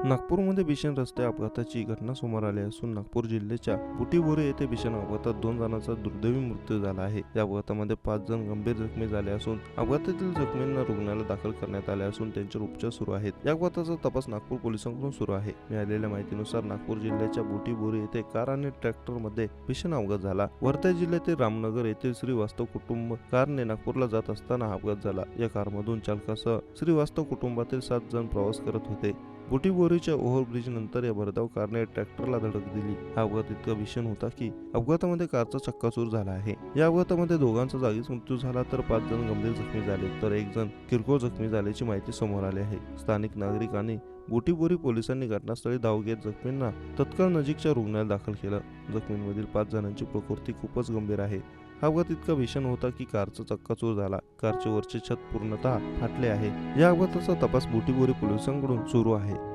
नागपूरमध्ये भीषण रस्ते अपघाताची घटना समोर आली असून नागपूर जिल्ह्याच्या बुटीबोरी येथे भीषण अपघातात 2 जणांचा दुर्दैवी मृत्यू झाला आहे. या अपघातामध्ये 5 जण गंभीर जखमी झाले असून अपघातातील जखमींना रुग्णालयात दाखल करण्यात आले असून त्यांच्यावर उपचार सुरू आहेत. या अपघाताचा तपास नागपूर पोलिसांकडून सुरू आहे. मिळालेल्या माहितीनुसार नागपूर जिल्ह्याच्या बुटीबोरी येथे कार आणि ट्रॅक्टरमध्ये भीषण अपघात झाला. वर्धा जिल्ह्यातील रामनगर येथील श्रीवास्तव कुटुंब कारने नागपूरला जात असताना हा अपघात झाला. या कारमधून चालकासह श्रीवास्तव कुटुंबातील 7 जण प्रवास करत होते. बुटीबोरीच्या ओव्हरब्रिज नंतर या भरधाव कारने ट्रॅक्टरला धडक दिली. हा अपघात इतका भीषण होता की अपघातामध्ये कारचा चक्काचूर झाला आहे. या अपघातामध्ये दोघांचा जागीच मृत्यू झाला तर 5 जण गंभीर जखमी झाले तर 1 जण किरकोळ जखमी झाल्याची माहिती समोर आली आहे. स्थानिक नागरिक आणि बुटीबोरी पोलिसांनी घटनास्थळी धाव घेत जखमींना तत्काळ नजीकच्या रुग्णालयात दाखल केलं. जखमींमधील 5 जणांची प्रकृती खूपच गंभीर आहे. हा अपघात इतका भीषण होता की कारचा चक्काचूर झाला. कारचे वरचे छत पूर्णतः फाटले आहे. या अपघाताचा तपास बुटीबोरी पोलिसांकडून सुरू आहे.